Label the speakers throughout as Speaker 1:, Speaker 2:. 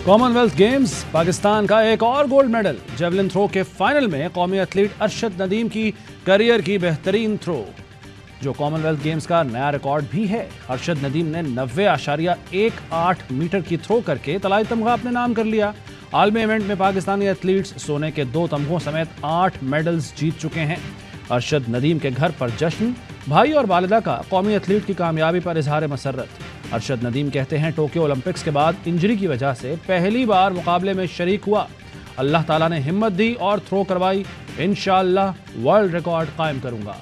Speaker 1: Common wealth games Pakistan का एक और गोल्ड मेडल। जेवलिन थ्रो के फाइनल में कौमी एथलीट अरशद नदीम की करियर की बेहतरीन थ्रो, जो कॉमन वेल्थ गेम्स का नया रिकॉर्ड भी है। अरशद नदीम ने 90.18 मीटर की थ्रो करके तलाई तमगा अपने नाम कर लिया। आलमी इवेंट में पाकिस्तानी एथलीट्स सोने के 2 तमगों समेत 8 मेडल्स जीत चुके हैं। अरशद नदीम के घर पर जश्न, भाई और वालिदा का कौमी एथलीट की कामयाबी पर इजहार मसर्रत। अरशद नदीम कहते हैं, टोक्यो ओलंपिक्स के बाद इंजरी की वजह से पहली बार मुकाबले में शरीक हुआ। अल्लाह ताला ने हिम्मत दी और थ्रो करवाई। इंशाअल्लाह वर्ल्ड रिकॉर्ड कायम करूंगा।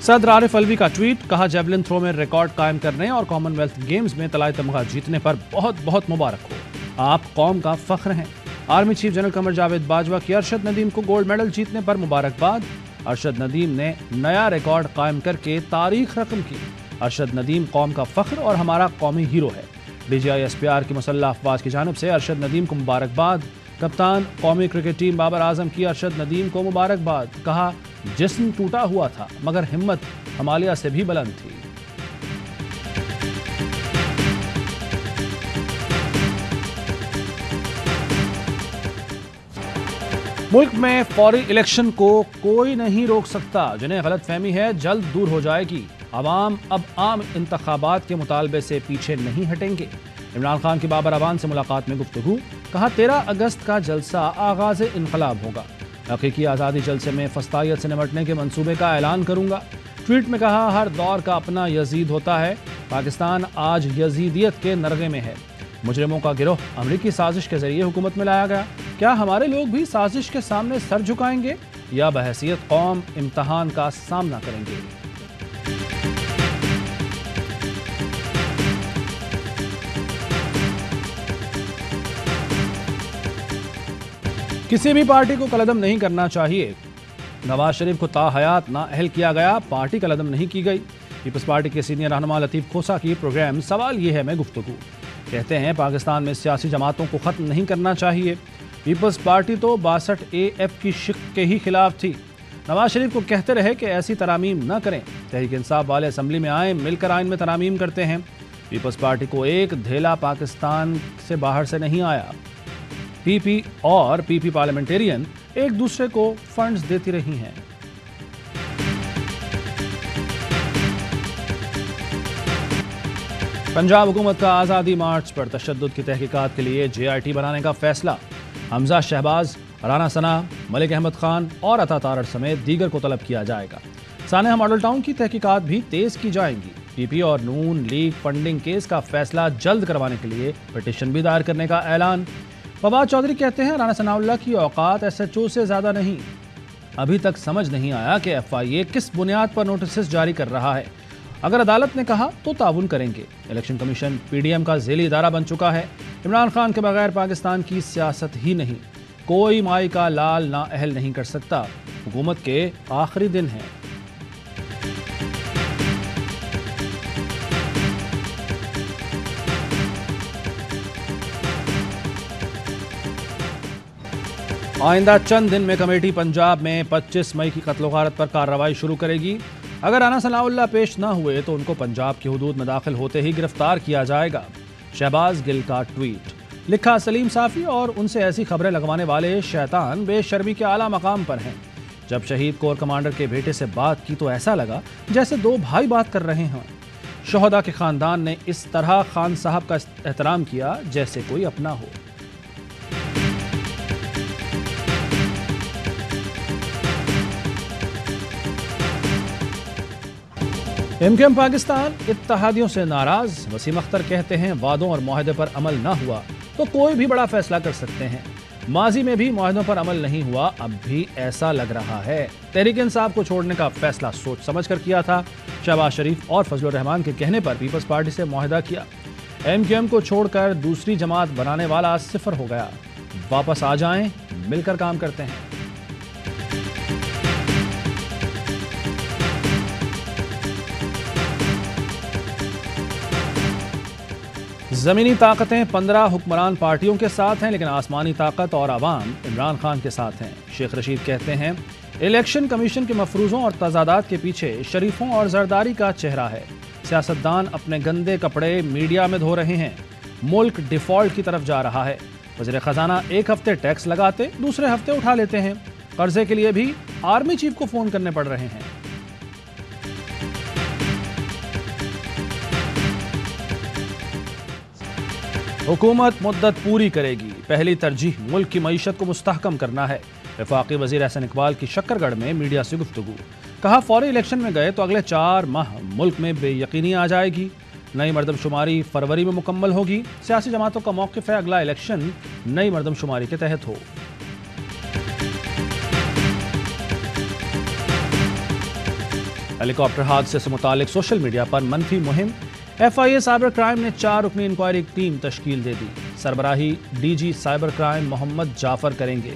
Speaker 1: सदर आरिफ अलवी का ट्वीट, कहा जेवलिन थ्रो में रिकॉर्ड कायम करने और कॉमनवेल्थ गेम्स में तलाई तमगा जीतने पर बहुत बहुत मुबारक हो। आप कौम का फख्र हैं। Army chief general Qamar Javed Bajwa की अरशद नदीम को गोल्ड मेडल जीतने पर मुबारकबाद। अरशद नदीम ने नया रिकॉर्ड कायम करके तारीख रकम की। अरशद नदीम कौम का फख्र और हमारा कौमी हीरो है। DGI-SPR की मुसल्लह अफवाज की जानिब से अरशद नदीम को मुबारकबाद। कप्तान कौमी क्रिकेट टीम बाबर आजम की अरशद नदीम को मुबारकबाद। कहा, जिस्म टूटा हुआ था मगर हिम्मत हिमालय से भी बुलंद थी। मुल्क में फौरी इलेक्शन को कोई नहीं रोक सकता। जिन्हें गलत फहमी है जल्द दूर हो जाएगी। अवाम अब आम इंतखाबात के मुतालबे से पीछे नहीं हटेंगे। इमरान खान की बाबर अवान से मुलाकात में गुफ्तगू, कहा 13 अगस्त का जलसा आगाज़ इनकलाब होगा। हकीकी आज़ादी जलसे में फस्तायत से निमटने के मंसूबे का ऐलान करूंगा। ट्वीट में कहा, हर दौर का अपना यजीद होता है। पाकिस्तान आज यजीदियत के नरगे में है। मुजरिमों का गिरोह अमरीकी साजिश के जरिए हुकूमत में लाया गया। क्या हमारे लोग भी साजिश के सामने सर झुकाएंगे या बहैसियत कौम इम्तहान का सामना करेंगे? किसी भी पार्टी को कलदम नहीं करना चाहिए। नवाज शरीफ को ताहयात नाअहल किया गया, पार्टी कलदम नहीं की गई। पीपल्स पार्टी के सीनियर रहनुमा लतीफ़ खोसा की प्रोग्राम सवाल ये है में गुफ्तगू, कहते हैं पाकिस्तान में सियासी जमातों को ख़त्म नहीं करना चाहिए। पीपल्स पार्टी तो 62AF की शिक के ही खिलाफ थी। नवाज शरीफ को कहते रहे कि ऐसी तरामीम न करें। तहरीक इंसाफ वाले असम्बली में आए, मिलकर आइन में तरामीम करते हैं। पीपल्स पार्टी को एक धेला पाकिस्तान से बाहर से नहीं आया। PP और PP पार्लियामेंटेरियन एक दूसरे को फंड्स देती रही हैं। पंजाब हुकूमत का आज़ादी मार्च पर तशद्दुद की तहकीकात के लिए JIT बनाने का फैसला। हमजा शहबाज, राना सना, मलिक अहमद खान और अता तारड़ समेत दीगर को तलब किया जाएगा। सानेहा मॉडल टाउन की तहकीकात भी तेज की जाएंगी। PP और नून लीग फंडिंग केस का फैसला जल्द करवाने के लिए पिटीशन भी दायर करने का ऐलान। फवाद चौधरी कहते हैं, राना सनाउल्लाह की औकात SHO से ज़्यादा नहीं। अभी तक समझ नहीं आया कि FIA किस बुनियाद पर नोटिस जारी कर रहा है। अगर अदालत ने कहा तो ताउन करेंगे। इलेक्शन कमीशन PDM का ज़ेली इदारा बन चुका है। इमरान खान के बगैर पाकिस्तान की सियासत ही नहीं। कोई माई का लाल नाअहल नहीं कर सकता। हुकूमत के आखिरी दिन हैं। आइंदा चंद दिन में कमेटी पंजाब में 25 मई की कत्ल गारत पर कार्रवाई शुरू करेगी। अगर राना सनाउल्लाह पेश न हुए तो उनको पंजाब की हुदूद में दाखिल होते ही गिरफ्तार किया जाएगा। शहबाज गिल का ट्वीट, लिखा, सलीम साफ़ी और उनसे ऐसी खबरें लगवाने वाले शैतान बेशर्मी के आला मकाम पर हैं। जब शहीद कोर कमांडर के बेटे से बात की तो ऐसा लगा जैसे 2 भाई बात कर रहे हों। शोहदा के खानदान ने इस तरह खान साहब का एहतराम किया जैसे कोई अपना हो। MKM पाकिस्तान इत्तेहादियों से नाराज। वसीम अख्तर कहते हैं, वादों और मुआहदे पर अमल न हुआ तो कोई भी बड़ा फैसला कर सकते हैं। माजी में भी मुआहदों पर अमल नहीं हुआ, अब भी ऐसा लग रहा है। तहरीक इंसाफ को छोड़ने का फैसला सोच समझ कर किया था। शहबाज शरीफ और फजलुर रहमान के कहने पर पीपल्स पार्टी से मुआहदा किया। MKM को छोड़कर दूसरी जमात बनाने वाला सिफर हो गया। वापस आ जाएं, मिलकर काम करते हैं। ज़मीनी ताकतें 15 हुक्मरान पार्टियों के साथ हैं, लेकिन आसमानी ताकत और आवाम इमरान खान के साथ हैं। शेख रशीद कहते हैं, इलेक्शन कमीशन के मफरूजों और तजादात के पीछे शरीफों और जरदारी का चेहरा है। सियासतदान अपने गंदे कपड़े मीडिया में धो रहे हैं। मुल्क डिफॉल्ट की तरफ जा रहा है। वज़ीर खजाना एक हफ्ते टैक्स लगाते, दूसरे हफ्ते उठा लेते हैं। कर्जे के लिए भी आर्मी चीफ को फोन करने पड़ रहे हैं। हुकूमत मुद्दत पूरी करेगी। पहली तरजीह मुल्क की मईशत को मुस्तहकम करना है। वफाकी वज़ीर एहसन इकबाल की शक्करगढ़ में मीडिया से गुफ्तगू। कहा, फौरी इलेक्शन में गए तो अगले 4 माह मुल्क में बेयकीनी आ जाएगी। नई मरदमशुमारी फरवरी में मुकम्मल होगी। सियासी जमातों का मौक़िफ़ है अगला इलेक्शन नई मरदमशुमारी के तहत हो। हेलीकॉप्टर हादसे से मुतालिक सोशल मीडिया पर मनफी मुहिम। FIA साइबर क्राइम ने 4 रुकनी इंक्वायरी टीम तश्कील दे दी। सरबराही DG cyber crime Mohammad Jafar करेंगे।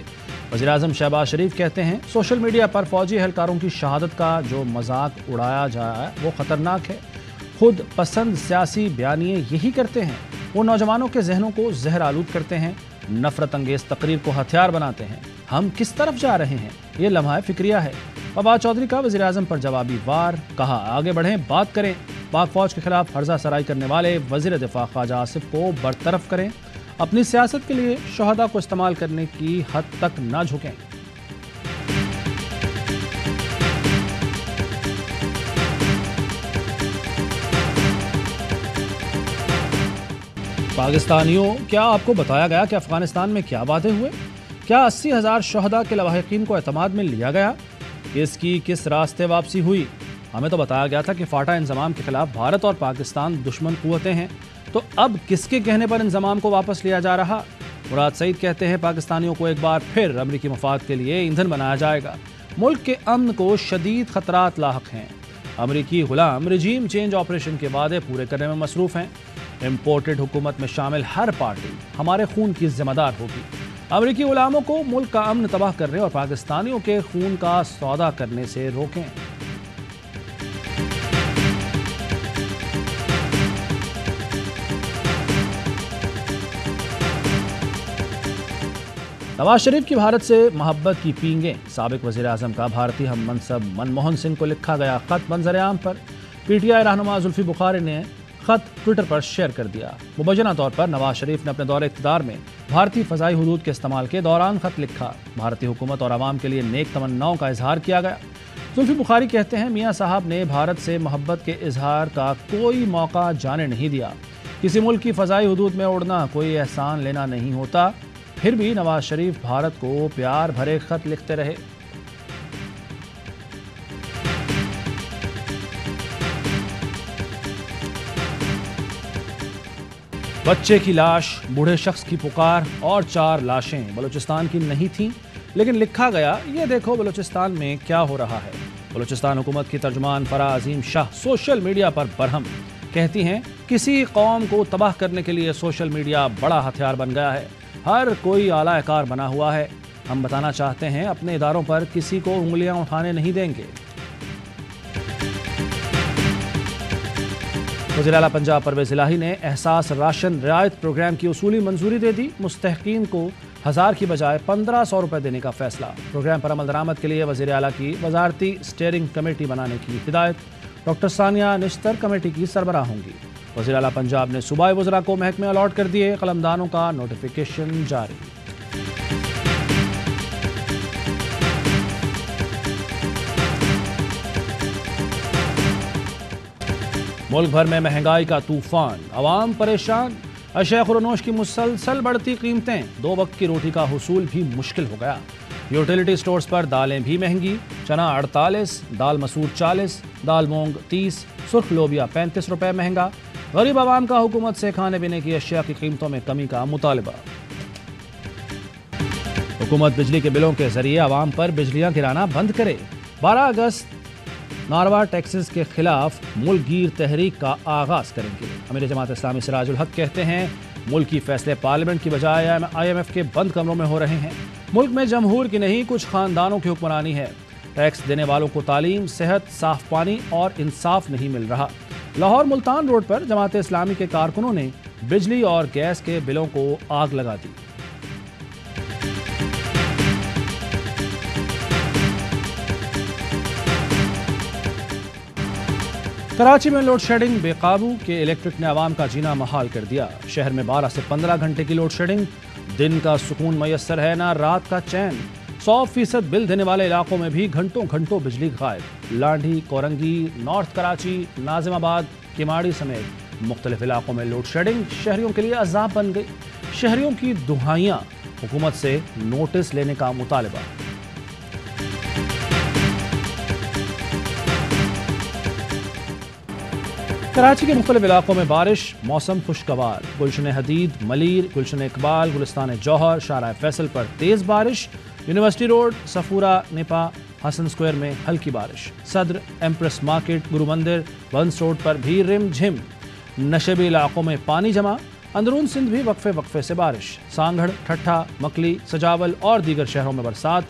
Speaker 1: वज़ीर आज़म शहबाज शरीफ कहते हैं, सोशल मीडिया पर फौजी एहलकारों की शहादत का जो मजाक उड़ाया जाए वो ख़तरनाक है। खुद पसंद सियासी बयानिए यही करते हैं। वो नौजवानों के जहनों को जहर आलूद करते हैं, नफरत अंगेज़ तकरीर को हथियार बनाते हैं। हम किस तरफ जा रहे हैं, ये लम्हा फिक्रिया है। फवाद चौधरी का वज़ीर आज़म पर जवाबी वार। कहा, आगे बढ़ें, बात करें। पाक फौज के खिलाफ फर्जा सराई करने वाले वज़ीर दिफा ख्वाजा आसिफ को बरतरफ करें। अपनी सियासत के लिए शहदा को इस्तेमाल करने की हद तक ना झुकें। पाकिस्तानियों, क्या आपको बताया गया कि अफगानिस्तान में क्या वादे हुए? क्या 80,000 शहदा के लवाहिकीन को एतमाद में लिया गया? इसकी किस रास्ते वापसी हुई? हमें तो बताया गया था कि फाटा इंजमाम के खिलाफ भारत और पाकिस्तान दुश्मन कुव्वतें हैं, तो अब किसके कहने पर इंजमाम को वापस लिया जा रहा? मुराद सईद कहते हैं, पाकिस्तानियों को एक बार फिर अमरीकी मफाद के लिए ईंधन बनाया जाएगा। मुल्क के अमन को शदीद खतरात लाहक हैं। अमरीकी गुलाम रजीम चेंज ऑपरेशन के वादे पूरे करने में मसरूफ हैं। इम्पोर्टेड हुकूमत में शामिल हर पार्टी हमारे खून की जिम्मेदार होगी। अमरीकी गुलामों को मुल्क का अमन तबाह करने और पाकिस्तानियों के खून का सौदा करने से रोकें। नवाज शरीफ की भारत से मोहब्बत की पींगें। साबिक वज़ीर आज़म का भारतीय हम मनसब मनमोहन सिंह को लिखा गया खत मंजर-ए-आम पर। PTI रहनुमा जुल्फी बुखारी ने खत ट्विटर पर शेयर कर दिया। मुबैना तौर पर नवाज शरीफ ने अपने दौरे इक़्तिदार में भारतीय फ़ज़ाई हुदूद के इस्तेमाल के दौरान खत लिखा। भारतीय हुकूमत और आवाम के लिए नेक तमन्नाओं का इजहार किया गया। जुल्फी बुखारी कहते हैं, मियाँ साहब ने भारत से मोहब्बत के इजहार का कोई मौका जाने नहीं दिया। किसी मुल्क की फ़ज़ाई हुदूद में उड़ना कोई एहसान लेना नहीं होता। फिर भी नवाज शरीफ भारत को प्यार भरे खत लिखते रहे। बच्चे की लाश, बूढ़े शख्स की पुकार और 4 लाशें बलूचिस्तान की नहीं थीं, लेकिन लिखा गया, ये देखो बलूचिस्तान में क्या हो रहा है। बलूचिस्तान हुकूमत की तर्जुमान फराह अजीम शाह सोशल मीडिया पर बरहम कहती हैं, किसी कौम को तबाह करने के लिए सोशल मीडिया बड़ा हथियार बन गया है। हर कोई आला कार बना हुआ है। हम बताना चाहते हैं, अपने इदारों पर किसी को उंगलियां उठाने नहीं देंगे। वज़ीर आला पंजाब परवेज़ इलाही ने एहसास राशन रियायत प्रोग्राम की उसूली मंजूरी दे दी। मुस्तहकीन को 1000 की बजाय 1500 रुपये देने का फैसला। प्रोग्राम पर अमल दरामद के लिए वज़ीर आला की वजारती स्टीयरिंग कमेटी बनाने की हिदायत। डॉक्टर सानिया निश्तर कमेटी की सरबराह होंगी। वज़ीर आला पंजाब ने सूबाई वज़रा को महकमे अलॉट कर दिए। कलमदानों का नोटिफिकेशन जारी। मुल्क भर में महंगाई का तूफान, अवाम परेशान। अशया खुरनोश की मुसलसल बढ़ती कीमतें, 2 वक्त की रोटी का हुसूल भी मुश्किल हो गया। यूटिलिटी स्टोर्स पर दालें भी महंगी। चना 48, दाल मसूर 40, दाल मूंग 30, सुर्ख लोबिया 35 रुपये महंगा। गरीब आवाम का हुकूमत से खाने पीने की अशिया की कीमतों में कमी का मुतालबा। हुकूमत बिजली के बिलों के जरिए आवाम पर बिजलियां गिराना बंद करे। 12 अगस्त नारवा टैक्सेस के खिलाफ मुल्कगीर तहरीक का आगाज करेंगे। अमीर जमात इस्लामी सिराजुल हक कहते हैं, मुल्की फैसले पार्लियामेंट की बजाय IMF के बंद कमरों में हो रहे हैं। मुल्क में जमहूर की नहीं, कुछ खानदानों की हुक्मरानी है। टैक्स देने वालों को तालीम, सेहत, साफ पानी और इंसाफ नहीं मिल रहा। लाहौर मुल्तान रोड पर जमात इस्लामी के कारकुनों ने बिजली और गैस के बिलों को आग लगा दी। कराची में लोड शेडिंग बेकाबू के इलेक्ट्रिक ने आवाम का जीना महाल कर दिया। शहर में 12 से 15 घंटे की लोड शेडिंग। दिन का सुकून मैसर है ना रात का चैन। 100% बिल देने वाले इलाकों में भी घंटों घंटों बिजली गायब। लांढी, कोरंगी, नॉर्थ कराची, नाजिमाबाद, किमाड़ी समेत मुख्तलिफ इलाकों में लोड शेडिंग शहरियों के लिए अजाब बन गई। शहरियों की दुहाइयां, हुकूमत से नोटिस लेने का मुतालबा। कराची के मुख्तलिफ इलाकों में बारिश, मौसम खुशगवार। गुलशन हदीद, मलीर, गुलशन इकबाल, गुलिस्तान जौहर, शाहराह फैसल पर तेज़ बारिश। University road, Safoora, Nipa, Hasan square में हल्की बारिश। सदर, एम्प्रेस मार्केट, गुरु मंदिर, वंस रोड पर भी रिम झिम। नशेबी इलाकों में पानी जमा। अंदरून सिंध भी वक्फे वक्फे से बारिश। सांगढ़, ठट्ठा, मकली, सजावल और दीगर शहरों में बरसात।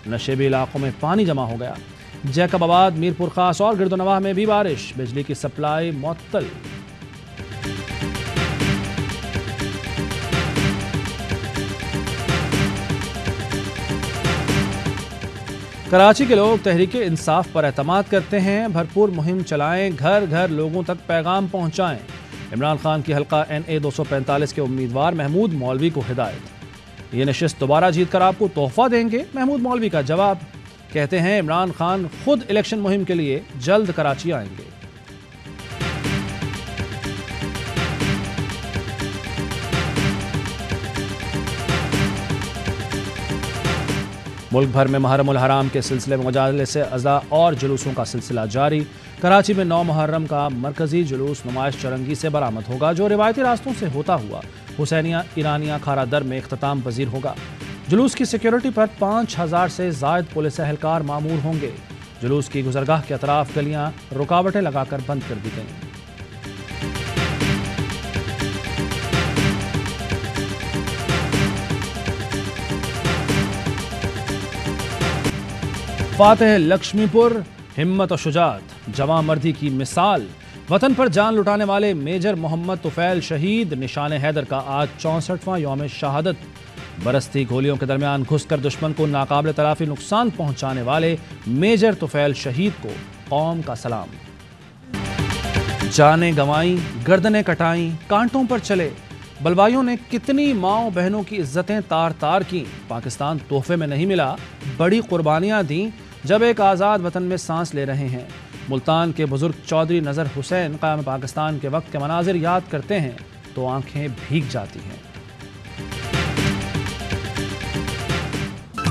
Speaker 1: नशेबी इलाकों में पानी जमा हो गया। जैकबाबाद, मीरपुर खास और गिरदोनवाह में भी बारिश। बिजली की सप्लाई मुअत्तल। कराची के लोग तहरीक इंसाफ पर एतमाद करते हैं। भरपूर मुहिम चलाएं, घर घर लोगों तक पैगाम पहुंचाएं। इमरान खान की हल्का NA 245 के उम्मीदवार महमूद मौलवी को हिदायत। ये नशिस्त दोबारा जीत कर आपको तोहफा देंगे। महमूद मौलवी का जवाब, कहते हैं इमरान खान खुद इलेक्शन मुहिम के लिए जल्द कराची आएंगे। मुल्क भर में मुहर्रम उल हराम के सिलसिले में मजालिस अज़ा और जुलूसों का सिलसिला जारी। कराची में 9 मुहर्रम का मरकजी जुलूस नुमाइश चरंगी से बरामद होगा, जो रिवायती रास्तों से होता हुआ हुसैनिया ईरानिया खारा दर में इख्तिताम पजीर होगा। जुलूस की सिक्योरिटी पर 5000 से ज़ायद पुलिस एहलकार मामूर होंगे। जुलूस की गुजरगाह के अतराफ गलियां रुकावटें लगाकर बंद कर दी गईं। फातेह लक्ष्मीपुर, हिम्मत और शुजाअत, जवां मर्दी की मिसाल। वतन पर जान लुटाने वाले मेजर मोहम्मद तुफैल शहीद। निशान हैदर का आज 64वां यौम शहादत। बरसती गोलियों के दरमियान घुसकर दुश्मन को नाकाबिल तलाफी नुकसान पहुंचाने वाले मेजर तुफैल शहीद को कौम का सलाम। जानें गंवाई, गर्दनें कटाई, कांटों पर चले। बलवाइयों ने कितनी माओ बहनों की इज्जतें तार तार की। पाकिस्तान तोहफे में नहीं मिला, बड़ी कुर्बानियां दी जब एक आज़ाद वतन में सांस ले रहे हैं। मुल्तान के बुजुर्ग चौधरी नज़र हुसैन क़याम पाकिस्तान के वक्त के मनाजिर याद करते हैं तो आंखें भीग जाती हैं।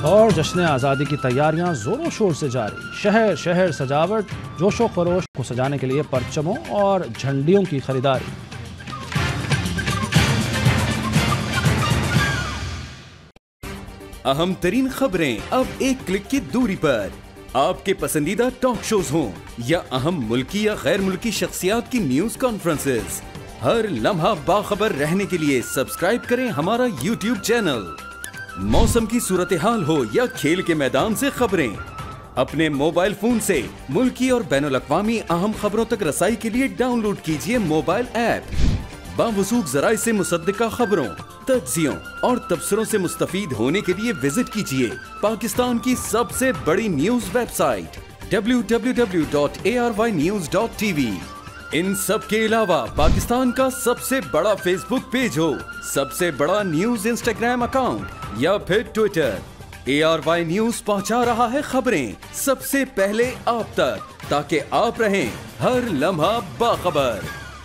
Speaker 1: और जश्न आज़ादी की तैयारियां जोरों शोर से जारी। शहर शहर सजावट, जोशो खरोश को सजाने के लिए परचमों और झंडियों की खरीदारी।
Speaker 2: अहम तरीन खबरें अब एक क्लिक की दूरी पर। आपके पसंदीदा टॉक शोज हों या अहम मुल्की या गैर मुल्की शख्सियात की न्यूज कॉन्फ्रेंसेस, हर लम्हा बाखबर रहने के लिए सब्सक्राइब करें हमारा YouTube चैनल। मौसम की सूरत हाल हो या खेल के मैदान से खबरें, अपने मोबाइल फोन से मुल्की और बैनुल-अक़वामी अहम खबरों तक रसाई के लिए डाउनलोड कीजिए मोबाइल ऐप। बावसूख ज़राए से मुसद्दिका खबरों, तज्ज़ियों और तबसरों से मुस्तफ़ीद होने के लिए विजिट कीजिए पाकिस्तान की सबसे बड़ी न्यूज वेबसाइट www.arynews.tv। इन सब के अलावा पाकिस्तान का सबसे बड़ा फेसबुक पेज हो, सबसे बड़ा न्यूज इंस्टाग्राम अकाउंट या फिर ट्विटर, ARY न्यूज पहुंचा रहा है खबरें सबसे पहले आप तक, ताकि आप रहें हर लम्हा बाखबर।